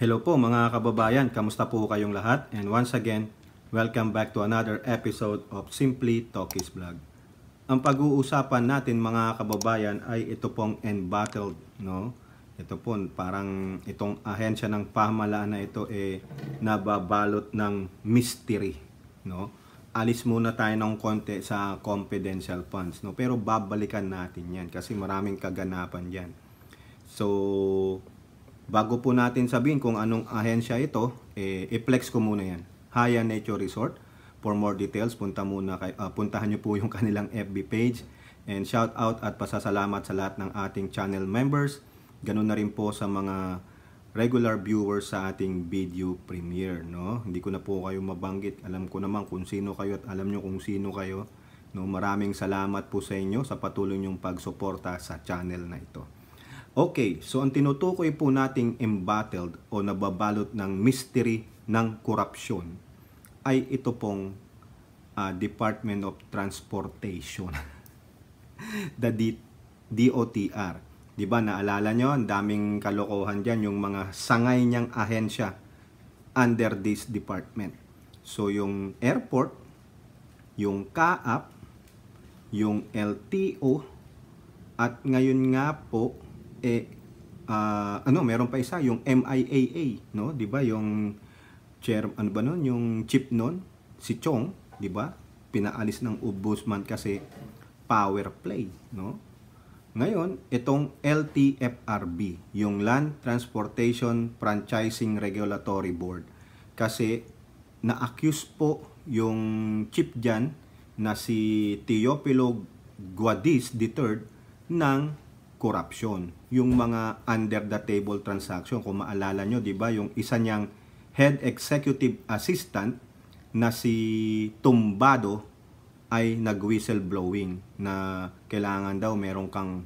Hello po mga kababayan, kamusta po kayong lahat? And once again, welcome back to another episode of Simply Talkies Vlog. Ang pag-uusapan natin mga kababayan ay ito pong embattled, no? Ito po, parang itong ahensya ng pamahalaan na ito nababalot ng mystery, no? Alis muna tayo ng konti sa confidential funds, no? Pero babalikan natin yan kasi maraming kaganapan dyan. So, bago po natin sabihin kung anong ahensya ito, i-flex ko muna yan. Haya Nature Resort. For more details, puntahan nyo po yung kanilang FB page. And shout out at pasasalamat sa lahat ng ating channel members. Ganun na rin po sa mga regular viewers sa ating video premiere. No? Hindi ko na po kayo mabanggit. Alam ko naman kung sino kayo at alam nyo kung sino kayo. No? Maraming salamat po sa inyo sa patuloy nyong pagsuporta sa channel na ito. Okay, so ang tinutukoy po nating embattled o nababalot ng mystery ng korupsyon ay ito pong Department of Transportation. The DOTR. Diba, naalala nyo, ang daming kalokohan dyan, yung mga sangay niyang ahensya under this department. So yung airport, yung CAAP, yung LTO, at ngayon nga po, meron pa isa yung MIAA, no? 'Di ba? Yung chair yung chief noon, si Chong, 'di ba? Pinaalis ng ombudsman kasi power play, no? Ngayon, itong LTFRB, yung Land Transportation Franchising Regulatory Board, kasi na-accuse po yung chief diyan na si Teofilo Guadis III ng corruption, yung mga under the table transaction. Kung maalala nyo, di ba, yung isa niyang head executive assistant na si Tumbado ay nag-whistleblowing na kailangan daw meron kang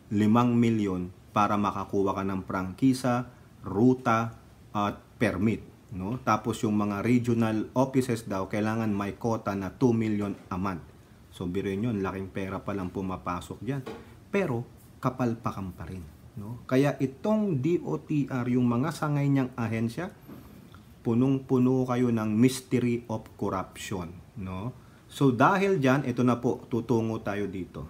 5 milyon para makakuha ka ng prangkisa, ruta at permit, no? Tapos yung mga regional offices daw kailangan may quota na 2 million a month. So biruin nyo, laking pera pa lang pumapasok diyan. Pero kapalpakan pa rin, no? Kaya itong DOTR, yung mga sangay niyang ahensya, punong-puno kayo ng mystery of corruption, no? So dahil diyan, ito na po, tutungo tayo dito,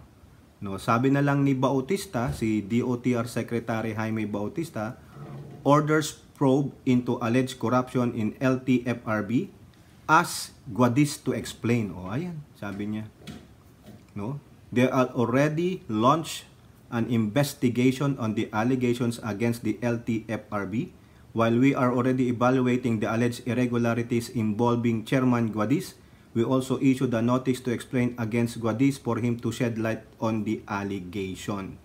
no? Sabi na lang ni Bautista, si DOTR Secretary Jaime Bautista, orders probe into alleged corruption in LTFRB, ask Guadis to explain. O ayan, sabi niya, no? They are already launched an investigation on the allegations against the LTFRB. While we are already evaluating the alleged irregularities involving Chairman Guadis, we also issued a notice to explain against Guadis for him to shed light on the allegation.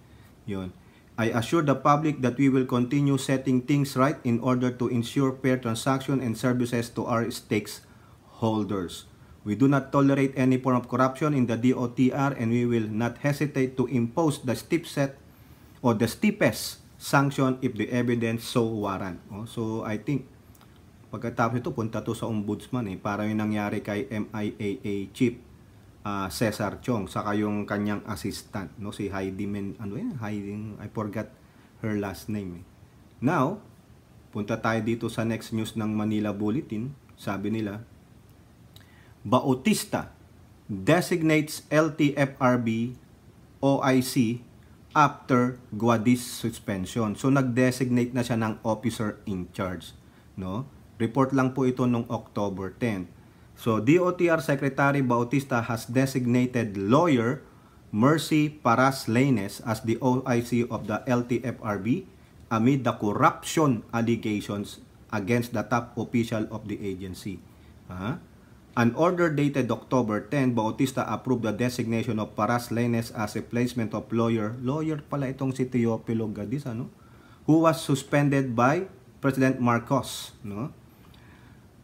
Yun. I assure the public that we will continue setting things right in order to ensure fair transaction and services to our stakeholders. We do not tolerate any form of corruption in the DOTR, and we will not hesitate to impose the steepest sanction if the evidence so warrant. So I think pagkatapos ito, punta to sa ombudsman para yung nangyari kay MIAA Chief Cesar Chong, saka yung kanyang assistant, no, si Heidi I forgot her last name. Now, punta tayo dito sa next news ng Manila Bulletin. Sabi nila, Bautista designates LTFRB OIC after Guadis suspension. So nag-designate na siya ng officer in charge, no? Report lang po ito nung October 10. So DOTR Secretary Bautista has designated lawyer Mercy Paras-Laines as the OIC of the LTFRB amid the corruption allegations against the top official of the agency. An order dated October 10, Bautista approved the designation of Paras-Laines as a placement of lawyer pala itong si Teofilo Guadis, who was suspended by President Marcos, no?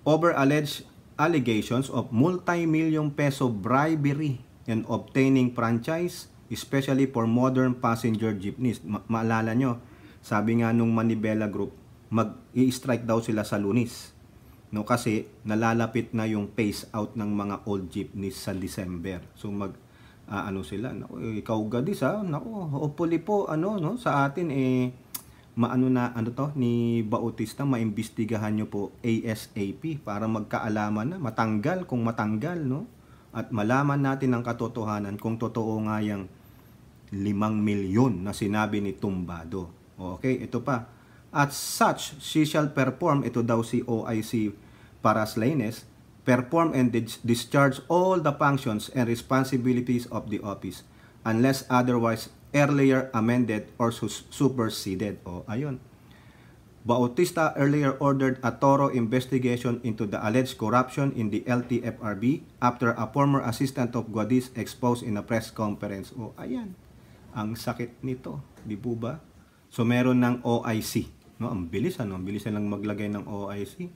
Over alleged allegations of multi-million peso bribery in obtaining franchise, especially for modern passenger jeepneys. Maalala nyo, sabi nga nung Manibela Group, mag-i-strike daw sila sa Lunes, no, kasi nalalapit na yung phase out ng mga old jeepneys sa December. So sila, ikaw Guadis, hopefully po sa atin maano na ano to ni Bautista, maimbestigahan nyo po ASAP para magkaalaman na, matanggal kung matanggal, no? At malaman natin ang katotohanan kung totoo nga yung 5 milyon na sinabi ni Tumbado. Okay, ito pa. At such, she shall perform, ito daw si OIC Paraslaines, perform and discharge all the functions and responsibilities of the office unless otherwise earlier amended or superseded. O, ayun. Bautista earlier ordered a thorough investigation into the alleged corruption in the LTFRB after a former assistant of Guadis exposed in a press conference. O, ayan. Ang sakit nito, di po ba? So, meron ng OIC. No, ang bilis, ano? Ang bilis na lang maglagay ng OIC.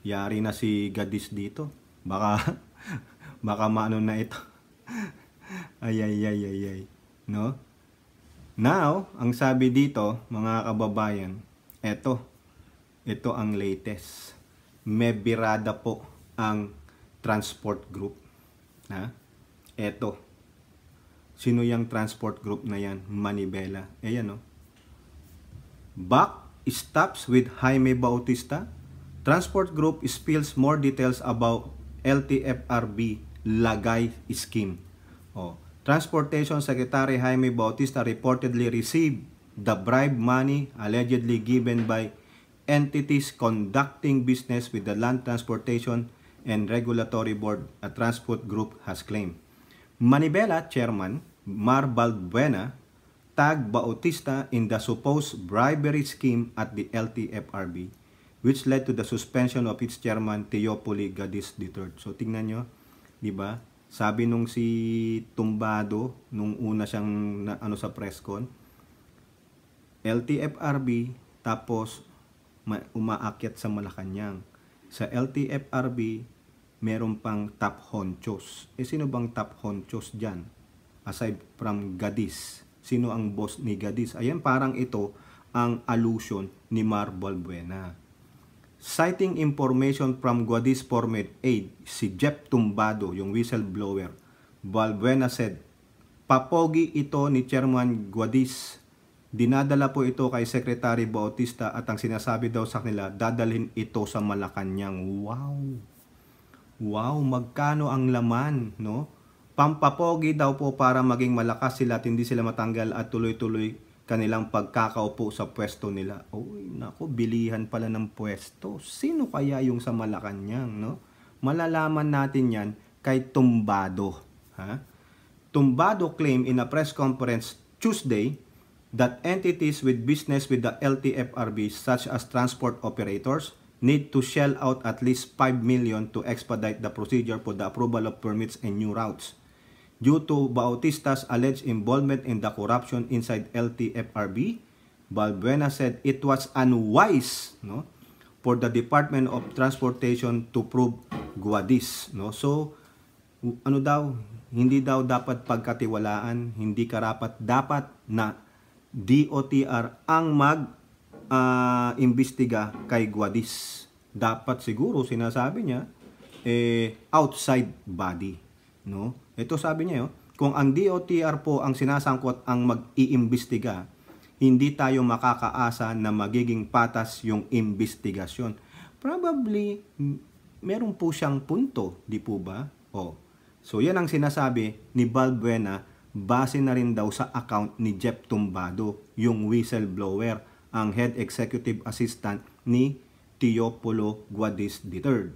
Yari na si Guadis dito. Baka maano na ito. Ay. No? Now, ang sabi dito, mga kababayan, ito ang latest. May birada po ang transport group. Ha? Ito. Sino yung transport group na yan? Manibela. Ayan, no? Back stops with Jaime Bautista. Transport group spills more details about LTFRB Lagay scheme. Oh. Transportation Secretary Jaime Bautista reportedly received the bribe money allegedly given by entities conducting business with the Land Transportation and Regulatory Board, a transport group has claimed. Manibela Chairman Mar Balbuena tagged Bautista in the supposed bribery scheme at the LTFRB, which led to the suspension of its chairman Teopoli Gadis III. So tingnan nyo, di ba? Sabi nung si Tumbado, nung una siyang sa press con, LTFRB, tapos umaakyat sa Malacanang. Sa LTFRB, meron pang top honchos. Sino bang top honchos dyan? Aside from Gadis. Sino ang boss ni Gadis? Ayan, parang ito ang allusion ni Mar Balbuena. Citing information from Guadis Formed Aid, si Jeff Tumbado, yung whistleblower, Balbuena said, papogi ito ni Chairman Guadis. Dinadala po ito kay Secretary Bautista at ang sinasabi daw sa kanila, dadalhin ito sa Malacanang. Wow, magkano ang laman, no? Pampapogi daw po para maging malakas sila at hindi sila matanggal at tuloy-tuloy kanilang pagkakaupo sa pwesto nila. Uy, naku, bilihan pala ng pwesto. Sino kaya yung sa Malacanang, no? Malalaman natin yan kay Tumbado. Ha? Tumbado claimed in a press conference Tuesday that entities with business with the LTFRB such as transport operators need to shell out at least 5 million to expedite the procedure for the approval of permits and new routes. Due to Bautista's alleged involvement in the corruption inside LTFRB, Balbuena said it was unwise, no, for the Department of Transportation to prove Guadis. No? So, ano daw, hindi daw dapat pagkatiwalaan, hindi dapat na DOTR ang mag-imbestiga kay Guadis. Dapat siguro, sinasabi niya, outside body. No? Ito sabi niya, kung ang DOTR po ang sinasangkot ang mag-iimbestiga, hindi tayo makakaasa na magiging patas yung investigasyon. Probably, meron po siyang punto, di po ba? So yan ang sinasabi ni Balbuena, base na rin daw sa account ni Jeff Tumbado, yung whistleblower, ang head executive assistant ni Teopolo Guadis III.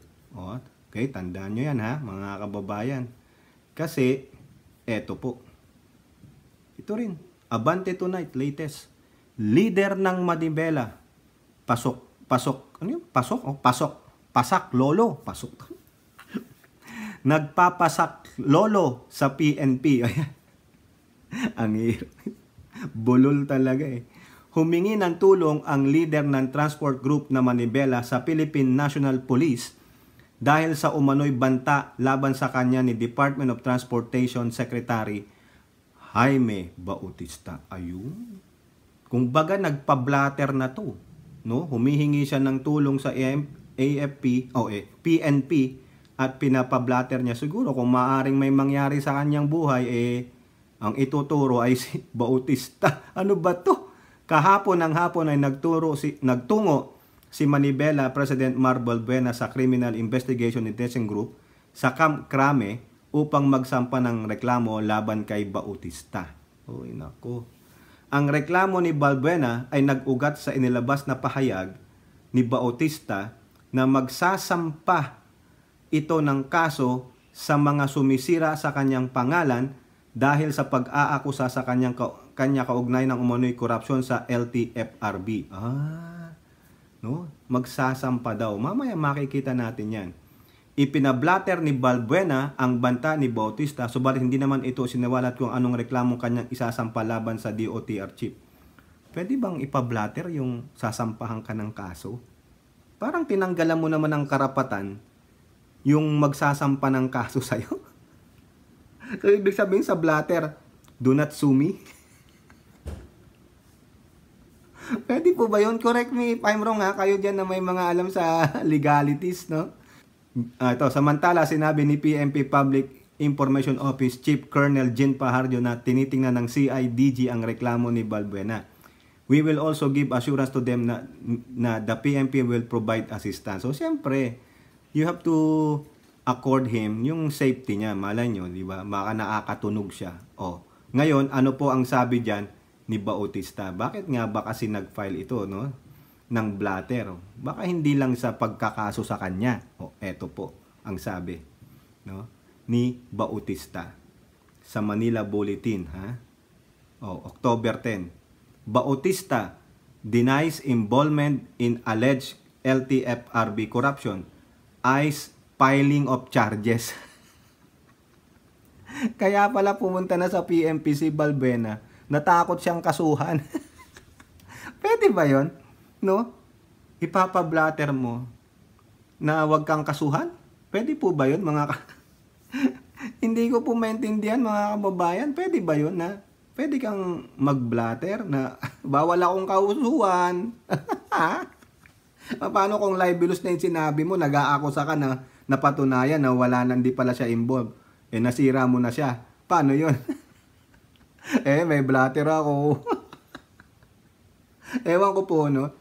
Okay, tandaan nyo yan ha, mga kababayan. Kasi, eto po. Ito rin. Abante tonight, latest. Leader ng Manibela. Pasak lolo. Nagpapasak lolo sa PNP. Ang hirap. Bulol talaga eh. Humingi ng tulong ang leader ng transport group na Manibela sa Philippine National Police dahil sa umano'y banta laban sa kanya ni Department of Transportation Secretary Jaime Bautista. Ayun. Kung baga nagpa-blatter na to, no? Humihingi siya ng tulong sa PNP at pinapa-blatter niya. Siguro kung maaring may mangyari sa kanyang buhay, ang ituturo ay si Bautista. Ano ba to? Kahapon ng hapon ay nagtungo si Manibela President Mar Balbuena sa Criminal Investigation Detention Group sa Camp Crame upang magsampa ng reklamo laban kay Bautista. Uy, nako. Ang reklamo ni Balbuena ay nag-ugat sa inilabas na pahayag ni Bautista na magsasampa ito ng kaso sa mga sumisira sa kanyang pangalan dahil sa pag-aakusa sa kanya kaugnay ng umano'y korupsyon sa LTFRB. No? Magsasampa daw. Mamaya makikita natin yan. Ipinablatter ni Balbuena ang banta ni Bautista, subalit hindi naman ito siniwalat kung anong reklamong kanyang isasampa laban sa DOTR chief. Pwede bang ipablatter yung sasampahan ka ng kaso? Parang tinanggalan mo naman ng karapatan yung magsasampa ng kaso sa'yo. So, ibig sabihin sa blatter, do not sue me. Pwede po ba yun? Correct me if I'm wrong ha. Kayo dyan na may mga alam sa legalities, no? Ito, samantala, sinabi ni PNP Public Information Office Chief Colonel Jean Pajardo na tinitingnan ng CIDG ang reklamo ni Balbuena. We will also give assurance to them na the PNP will provide assistance. So, siyempre, you have to accord him yung safety niya. Malay nyo, di ba? Baka nakakatunog siya. Ngayon, ano po ang sabi dyan ni Bautista? Bakit nga ba kasi nag-file ito, no? Ng blatter? Baka hindi lang sa pagkakaso sa kanya. Eto po ang sabi, no? Ni Bautista sa Manila Bulletin, ha? October 10. Bautista denies involvement in alleged LTFRB corruption. ICE filing of charges. Kaya pala pumunta na sa PNP si Balbuena. Natakot siyang kasuhan. Pwede ba yon? No? Ipapablatter mo na wag kang kasuhan? Pwede po ba yun, mga Hindi ko po maintindihan, mga kababayan. Pwede ba yun na pwede kang mag-blatter na bawal akong kausuhan? Paano kung libelous na yung sinabi mo, nag-aakusa ka na napatunayan na wala na, hindi pala siya involved. Nasira mo na siya. Paano yun? May blatter ako. Ewan ko po, no?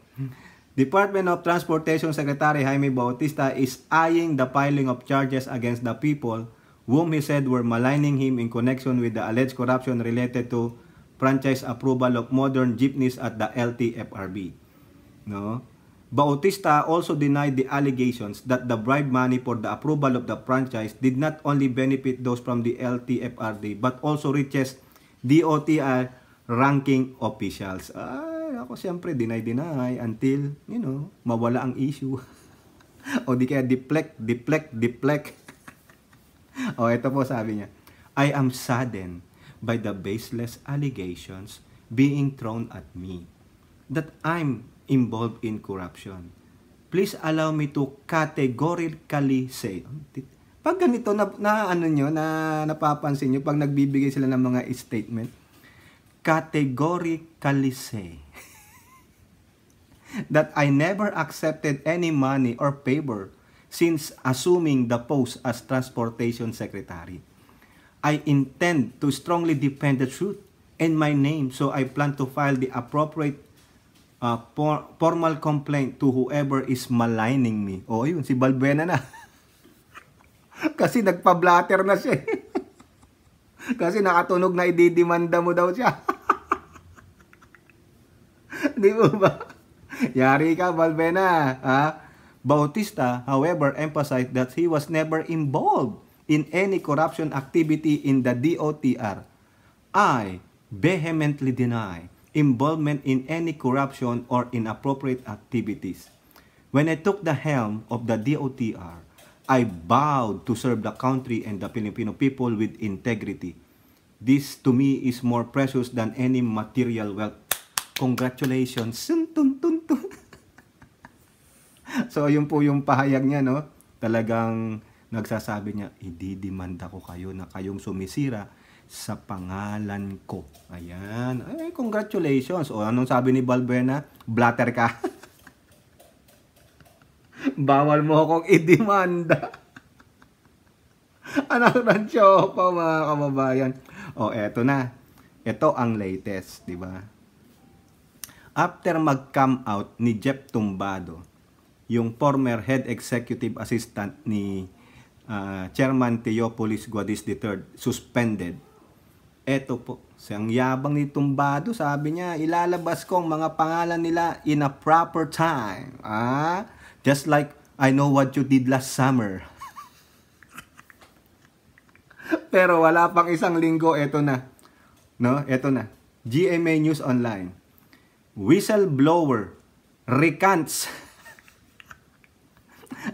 Department of Transportation Secretary Jaime Bautista is eyeing the filing of charges against the people whom he said were maligning him in connection with the alleged corruption related to franchise approval of modern jeepneys at the LTFRB. No? Bautista also denied the allegations that the bribe money for the approval of the franchise did not only benefit those from the LTFRB but also reaches DOTR ranking officials. Ako siyempre deny until, mawala ang issue. O di kaya deflect. Ito po sabi niya. I am saddened by the baseless allegations being thrown at me that I'm involved in corruption. Please allow me to categorically say. Pag ganito napapansin nyo pag nagbibigay sila ng mga statement, categorically say that I never accepted any money or favor since assuming the post as Transportation Secretary. I intend to strongly defend the truth and my name, so I plan to file the appropriate formal complaint to whoever is maligning me. Yun, si Balbuena na. Kasi nagpa-blatter na siya. Kasi nakatunog na ididimanda mo daw siya. Di mo ba? Yari ka, Balbuena. Bautista, however, emphasized that he was never involved in any corruption activity in the DOTR. I vehemently deny involvement in any corruption or inappropriate activities. When I took the helm of the DOTR, I vowed to serve the country and the Filipino people with integrity. This to me is more precious than any material wealth. Congratulations. So, yun po yung pahayag niya, no? Talagang nagsasabi niya, ididimanda ko kayo na kayong sumisira sa pangalan ko. Ayan. Congratulations. Anong sabi ni Balbuena? Blatter ka. Bawal mo akong idimanda. Anak ng tsopa, mga kababayan. Eto na. Ito ang latest, di ba? after mag-come out ni Jeff Tumbado, yung former head executive assistant ni Chairman Teopolis Guadis III, suspended. Eto po, siyang yabang ni Tumbado, sabi niya, ilalabas ko ang mga pangalan nila in a proper time. Just like I know what you did last summer. Pero wala pang isang linggo, eto na. No, eto na. GMA News Online. Whistleblower recants,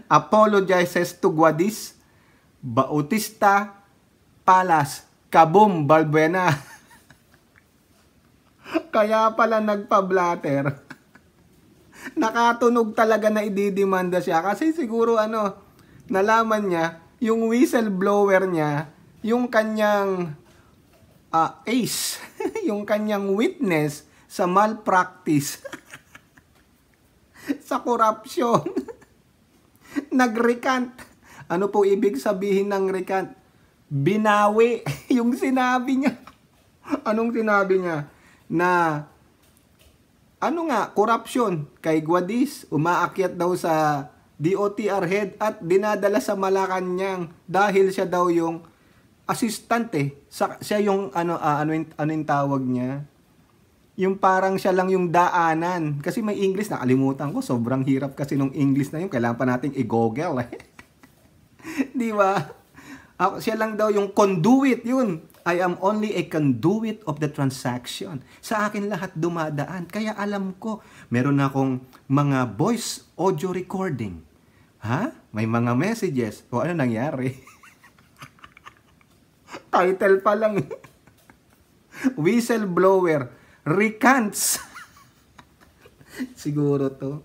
apologizes to Guadis, Bautista, Palas, Kabum, Balbuena. Kaya pala nagpa-blatter. Nakatunog talaga na ididemanda siya kasi siguro nalaman niya yung whistleblower niya, yung kanyang ace, yung kanyang witness sa malpractice, sa corruption. Nag-recant. Ano po ibig sabihin ng recant? Binawi yung sinabi niya. Anong sinabi niya? Na corruption kay Guadis, umaakyat daw sa DOTR head at dinadala sa Malacanang dahil siya daw yung assistant siya yung ano yung tawag niya? Yung parang siya lang yung daanan. Kasi may English, nakalimutan ko. Sobrang hirap kasi nung English na yun. Kailangan pa nating i-google. Di ba? Siya lang daw yung conduit yun. I am only a conduit of the transaction. Sa akin lahat dumadaan. Kaya alam ko, meron akong mga voice audio recording. May mga messages. O ano nangyari? Title pa lang. Whistleblower recants. Siguro to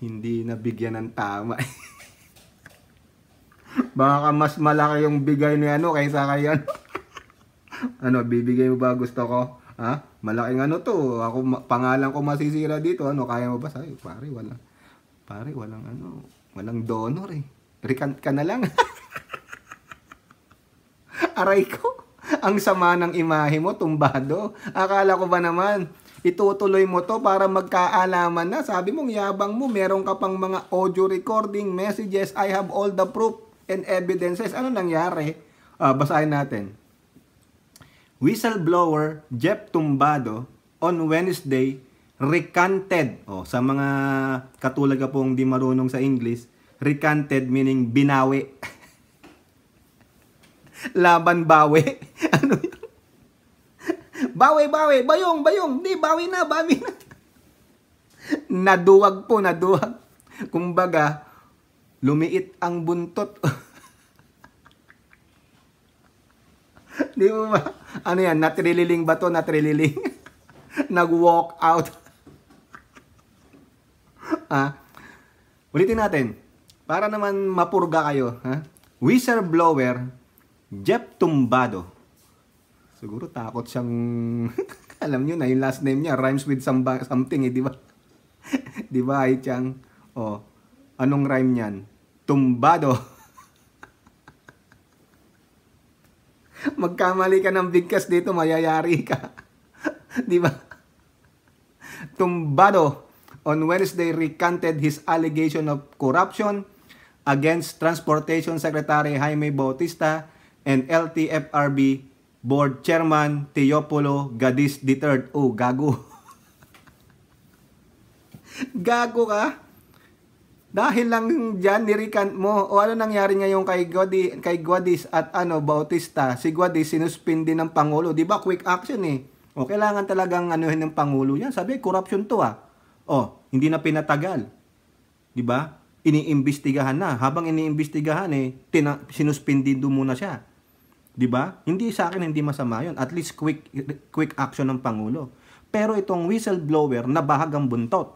hindi nabigyan ng tama. Baka mas malaki yung bigay ni kaysa kay bibigay mo ba gusto ko? Malaking to. Ako pangalan ko masisira dito. Kaya mo ba? Sabi, walang donor Recant ka na lang. Aray ko. Ang sama ng imahe mo, Tumbado. Akala ko ba naman, itutuloy mo to para magkaalaman na. Sabi mong yabang mo, meron ka pang mga audio recording, messages, I have all the proof and evidences. Ano nangyari? Basahin natin. Whistleblower Jeff Tumbado on Wednesday recanted. Sa mga katulad ka pong di marunong sa English, recanted meaning binawi. Laban bawi. Ano yun? Bawi. Bayong. Di, bawi na. Naduwag. Kumbaga, lumiit ang buntot. Di mo ba? Ano yan? Natrililing ba to? Natrililing. Nag-walk out. Ulitin natin. Para naman mapurga kayo. Whistleblower Jeff Tumbado. Siguro takot siyang alam niyo na yung last name niya rhymes with something di ba? Di ba, Chang? Anong rhyme niyan? Tumbado. Magkamali ka ng bigkas dito, mayayari ka. Di ba? Tumbado on Wednesday recanted his allegation of corruption against Transportation Secretary Jaime Bautista and LTFRB Board Chairman Teopolis Guadis III. Gago. Gago ka? Dahil lang dyan, nirikant mo. O ano nangyari ngayon kay Guadis at Bautista? Si Guadis sinuspindi ng Pangulo. Di ba quick action kailangan talagang anuhin ng Pangulo yan. Sabi, corruption to hindi na pinatagal. Di ba? Iniimbestigahan na. Habang iniimbestigahan sinuspindi doon muna siya. 'Di ba? Hindi sa akin hindi masama 'yon. At least quick action ng Pangulo. Pero itong whistleblower nabahag ang buntot.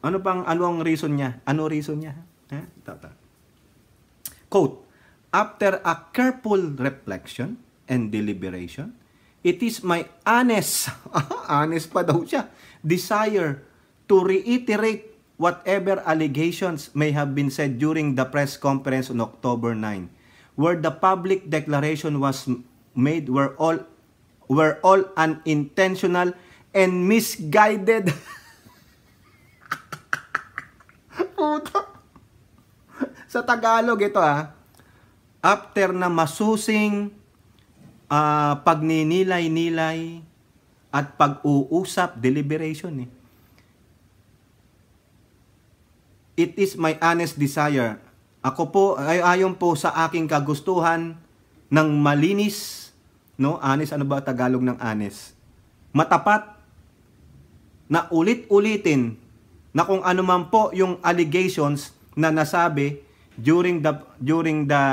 Ano ang reason niya? Ano reason niya? Quote, after a careful reflection and deliberation, it is my honest pa daw siya, desire to reiterate whatever allegations may have been said during the press conference on October 9, where the public declaration was made were all unintentional and misguided. Puto. Sa Tagalog ito after na masusing pagninilay-nilay at pag-uusap, deliberation It is my honest desire. Ako po, ayon po sa aking kagustuhan ng malinis, no? Honest, ano ba Tagalog ng honest? Matapat, na ulit-ulitin, na kung ano man po yung allegations na nasabi during the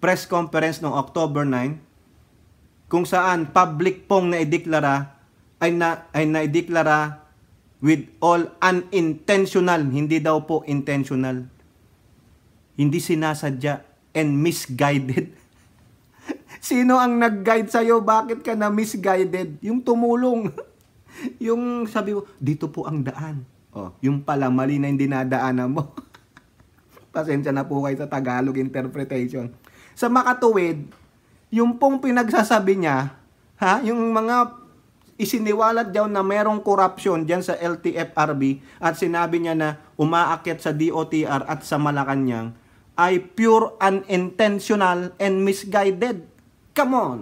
press conference noong October 9, kung saan public pong naideklara, ay naideklara with all unintentional, hindi daw po intentional, hindi sinasadya, and misguided. Sino ang nag-guide sa'yo? Bakit ka na misguided? Yung tumulong. Yung sabi mo, dito po ang daan. Yung pala, mali na yung dinadaanan mo. Pasensya na po kayo sa Tagalog interpretation. Sa makatuwid, yung pong pinagsasabi niya, yung mga isiniwalat daw na merong corruption dyan sa LTFRB at sinabi niya na umaakyat sa DOTR at sa Malacanang ay pure unintentional and misguided. Come on!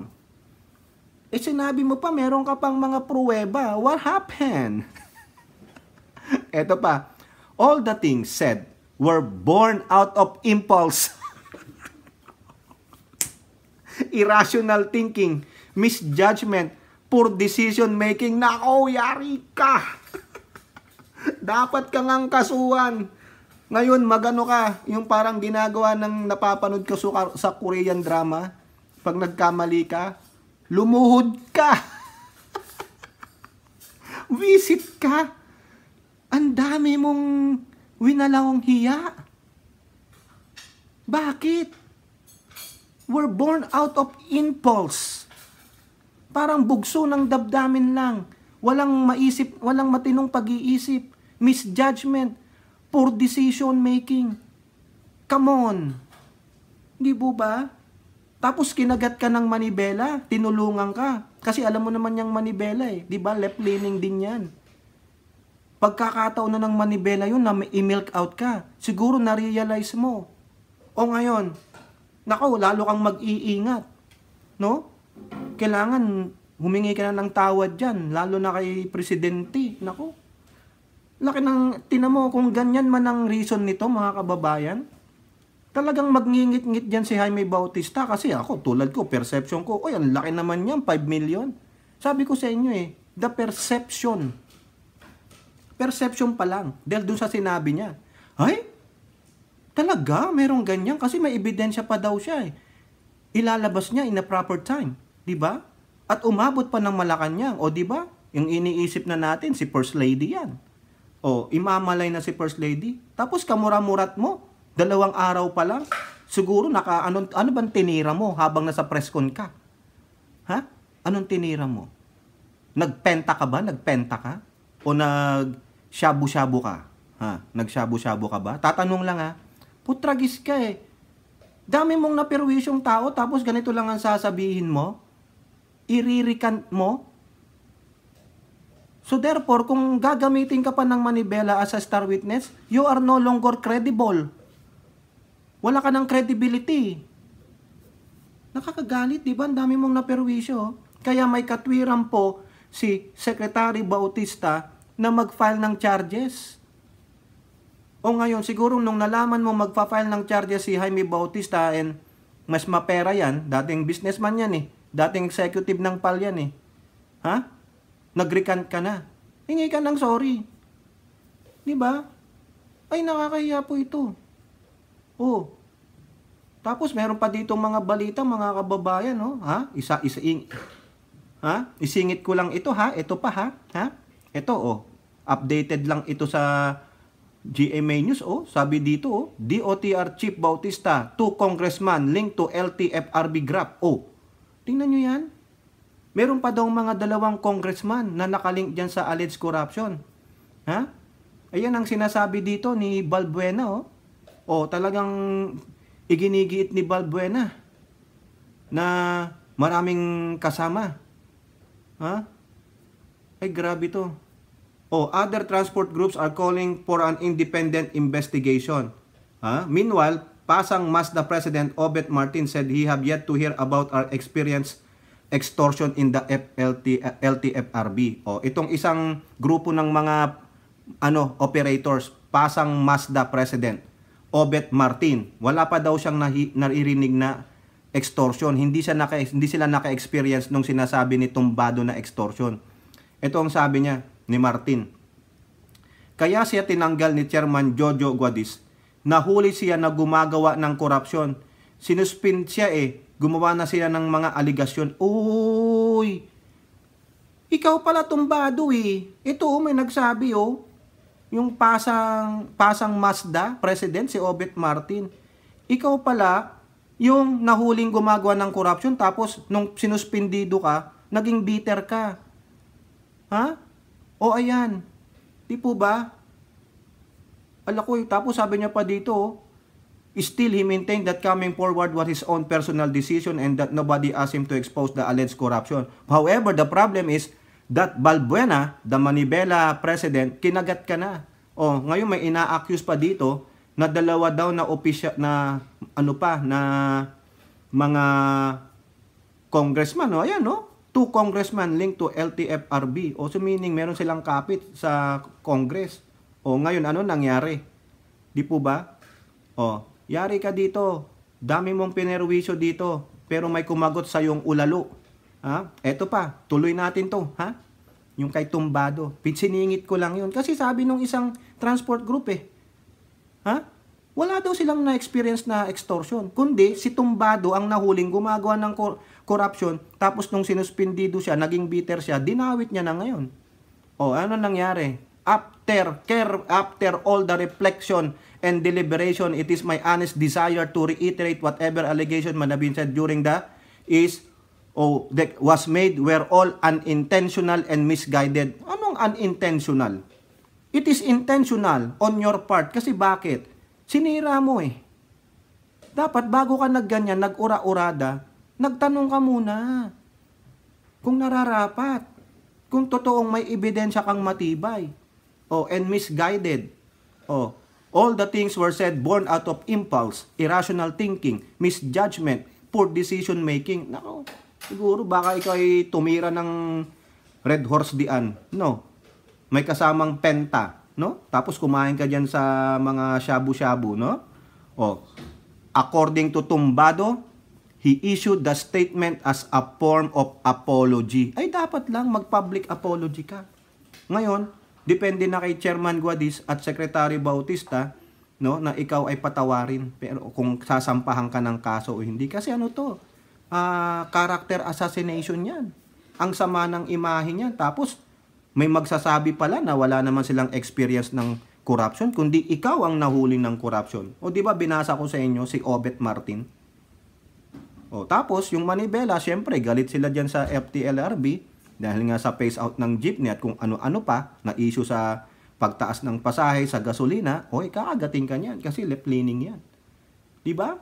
Sinabi mo pa meron ka pang mga pruweba. What happened? Eto pa. All the things said were born out of impulse. Irrational thinking, misjudgment, poor decision making. Nako, yari ka. Dapat kang ang kasuhan. Ngayon, magano ka, yung parang ginagawa ng napapanood ko sa Korean drama, pag nagkamali ka, lumuhod ka. Visit ka. Ang dami mong winalawang hiya. Bakit? We're born out of impulse. Parang bugso ng damdamin lang. Walang maisip, walang matinong pag-iisip. Misjudgment. Poor decision making. Come on. Di ba? Tapos kinagat ka ng manibela, tinulungan ka. Kasi alam mo naman yung manibela Di ba? Left-leaning din yan. Pagkakataon na ng manibela yun na i-milk out ka. Siguro na-realize mo. O ngayon, nako, lalo kang mag-iingat. No? Kailangan humingi ka na ng tawad dyan, lalo na kay presidente. Nako, laki ng, tinan mo, kung ganyan man ang reason nito, mga kababayan, talagang magngingit-ngit dyan si Jaime Bautista. Kasi ako, tulad ko, perception ko, oy, ang laki naman yan, 5 million. Sabi ko sa inyo the perception. Perception pa lang. Dahil doon sa sinabi niya, ay, talaga, merong ganyan. Kasi may ebidensya pa daw siya Ilalabas niya in a proper time. Diba? At umabot pa ng Malacanang. O diba? Yung iniisip na natin, si First Lady yan. O, imamalay na si First Lady. Tapos kamura-murat mo. 2 araw pa lang. Siguro ano bang tinira mo habang nasa presscon ka? Ha? Anong tinira mo? Nagpenta ka ba? Nagpenta ka? O nag-shabu-shabu ka? Ha? Nag-shabu-shabu ka ba? Tatanong lang Putragis ka Dami mong naperwisyong tao tapos ganito lang ang sasabihin mo? Iririkant mo? So therefore, kung gagamitin ka pa ng manibela as a star witness, you are no longer credible. Wala ka ng credibility. Nakakagalit, di ba? Ang dami mong naperwisyo. Kaya may katwiran po si Secretary Bautista na mag-file ng charges. O ngayon, siguro nung nalaman mo magpa-file ng charges si Jaime Bautista and mas mapera yan, dating businessman yan dating executive ng PAL yan ha? Nag-recant ka na. Hingi ka ng sorry. Di ba? Ay, nakakahiya po ito. Tapos meron pa dito mga balita, mga kababayan, ha? Isingit ko lang ito, ha? Ito pa, ha? Ito, updated lang ito sa GMA News, sabi dito, DOTR Chief Bautista, 2 congressman linked to LTFRB graft. Tingnan nyo yan. Meron pa daw mga 2 congressman na nakalink dyan sa alleged corruption. Ha? Ayan ang sinasabi dito ni Balbuena, talagang iginigiit ni Balbuena na maraming kasama. Ha? Ay, grabe to. Oh, other transport groups are calling for an independent investigation. Meanwhile, Pasang Mazda President Obet Martin said he have yet to hear about our experience extortion in the LTFRB. Oh, itong isang grupo ng mga operators, Pasang Mazda President Obet Martin, wala pa daw siyang naririnig na extortion. Hindi sila naka-experience nung sinasabi ni Tumbado na extortion. Ito ang sabi niya ni Martin. Kaya siya tinanggal ni Chairman Jojo Guadis. Nahuli siya na gumagawa ng korupsyon. Sinuspend siya gumawa na sila ng mga aligasyon. Uy! Ikaw pala Tumbado Ito may nagsabi yung Pasang Mazda President si Obet Martin. Ikaw pala yung nahuling gumagawa ng korupsyon tapos nung sinuspendido ka, naging bitter ka. O ayan. Di po ba? Tapos sabi niya pa dito, still he maintained that coming forward was his own personal decision and that nobody asked him to expose the alleged corruption. However, the problem is that Balbuena, the Manibela president, kinagat ka na. Ngayon may ina-accuse pa dito na dalawa daw na official na na mga congressman. Ayan, 2 congressman linked to LTFRB. So meaning meron silang kapit sa Congress. Ngayon, ano nangyari? Di po ba? Yari ka dito. Dami mong pinerwisyo dito. Pero may kumagot sa yung ulalo. Eto pa, tuloy natin to. Yung kay Tumbado. Siningit ko lang yun. Kasi sabi nung isang transport group wala daw silang na-experience na extortion. Kundi, si Tumbado ang nahuling gumagawa ng corruption. Tapos nung sinuspindido siya, naging bitter siya, dinawit niya na ngayon. Ano nangyari? After all the reflection and deliberation, it is my honest desire to reiterate whatever allegation man have been said during that was made were all unintentional and misguided. Anong unintentional? It is intentional on your part. Kasi bakit? Sinira mo Dapat bago ka nagganyan, nag-ura-urada, nagtanong ka muna. Kung nararapat. Kung totoong may ebidensya kang matibay. And misguided. All the things were said born out of impulse, irrational thinking, misjudgment, poor decision making. Nako, siguro baka ikaw ay tumira ng red horse dian. No. May kasamang penta, Tapos kumain ka diyan sa mga shabu-shabu, According to Tumbado, he issued the statement as a form of apology. Ay dapat lang mag-public apology ka. Ngayon, depende na kay Chairman Guadis at Secretary Bautista, na ikaw ay patawarin. Pero kung sasampahan ka ng kaso o hindi. Kasi character assassination yan. Ang sama ng imahe niyan. Tapos, may magsasabi pala na wala naman silang experience ng corruption, kundi ikaw ang nahuli ng corruption. Di ba binasa ko sa inyo si Obet Martin? Tapos, yung Manibela, syempre, galit sila dyan sa FTLRB, dahil nga sa phase out ng jeepney at kung ano-ano pa na issue sa pagtaas ng pasahe sa gasolina, kakagating ka niyan kasi left-leaning yan. Diba?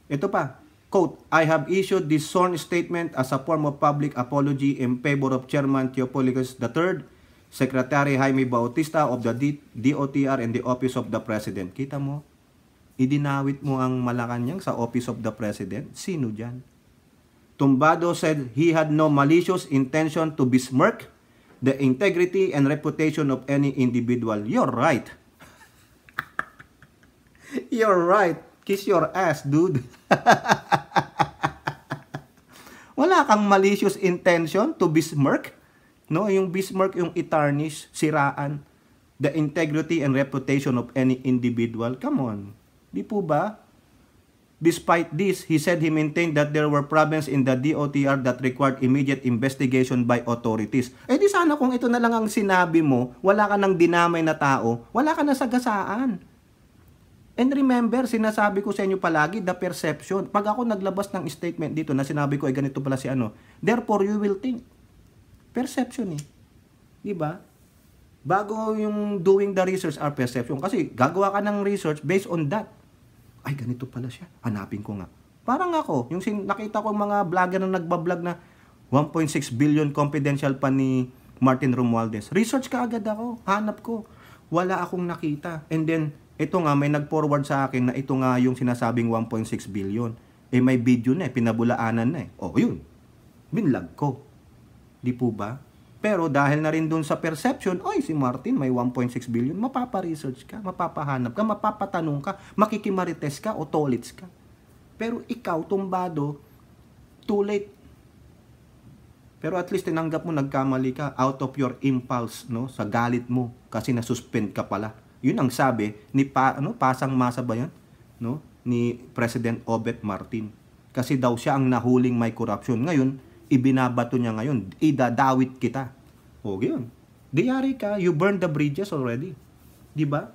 Ito pa, quote, I have issued this sworn statement as a form of public apology in favor of Chairman Teopolicus III, Secretary Jaime Bautista of the DOTR and the Office of the President. Kita mo? Idinawit mo ang Malacanang sa Office of the President? Sino dyan? Tumbado said he had no malicious intention to besmirch the integrity and reputation of any individual. You're right. You're right. Kiss your ass, dude. Wala kang malicious intention to besmirch. Yung besmirch, yung i-tarnish, siraan the integrity and reputation of any individual. Come on. Di po ba? Despite this, he said he maintained that there were problems in the DOTR that required immediate investigation by authorities. Di sana kung ito na lang ang sinabi mo, wala ka ng dinamay na tao, wala ka na sagasaan. And remember, sinasabi ko sa inyo palagi, the perception. Pag ako naglabas ng statement dito na sinabi ko, ganito pala si therefore you will think. Perception Diba? Bago yung doing the research are perception. Kasi gagawa ka ng research based on that. Ay, ganito pala siya. Hanapin ko nga. Parang ako, yung nakita ko mga vlogger na nagbablog na 1.6 billion confidential pa ni Martin Romualdez. Research ka agad ako, hanap ko. Wala akong nakita. And then, ito nga, may nag-forward sa akin na ito nga yung sinasabing 1.6 billion. Eh, may video na eh, pinabulaanan na eh. Oh, yun. Binlag ko. Di po ba? Pero dahil na rin dun sa perception, oy, si Martin may 1.6 billion, mapapa-research ka, mapapahanap ka, mapapatanong ka, makikimarites ka o tolits ka. Pero ikaw, tumbado, too late. Pero at least tinanggap mo, nagkamali ka out of your impulse, no, sa galit mo kasi nasuspend ka pala. Yun ang sabi ni Pasang Masa ba yan? No? Ni President Obet Martin. Kasi daw siya ang nahuling may corruption. Ngayon, ibinabato niya ngayon, idadawit kita. O, yun. Diyari ka, you burned the bridges already. Di ba?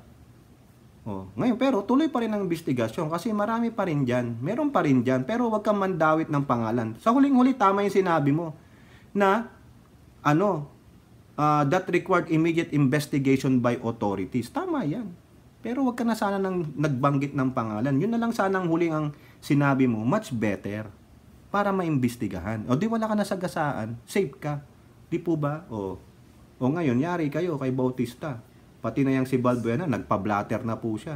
O, ngayon, pero tuloy pa rin ang investigasyon kasi marami pa rin dyan. Meron pa rin dyan, pero wag kang mandawit ng pangalan. Sa huling-huli, tama yung sinabi mo na, that required immediate investigation by authorities. Tama yan. Pero wag ka na sana nang nagbanggit ng pangalan. Yun na lang sana ang huling ang sinabi mo, much better. Para maimbestigahan. O di wala ka na sagasaan, safe ka. Di po ba? O ngayon, yari kayo kay Bautista. Pati na yang si Balbuena, nagpa-blatter na po siya.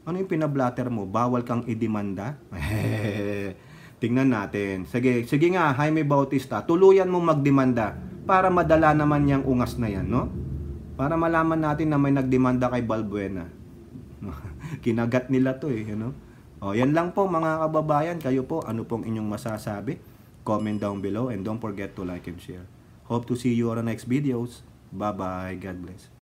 Ano yung pinablatter mo? Bawal kang idemanda? Tingnan natin. Sige nga, Jaime Bautista, tuluyan mo magdemanda para madala naman yung ungas na yan, no? Para malaman natin na may nagdemanda kay Balbuena. Kinagat nila to eh, you know? O, yan lang po mga kababayan. Kayo po, ano pong inyong masasabi? Comment down below and don't forget to like and share. Hope to see you on the next videos. Bye-bye. God bless.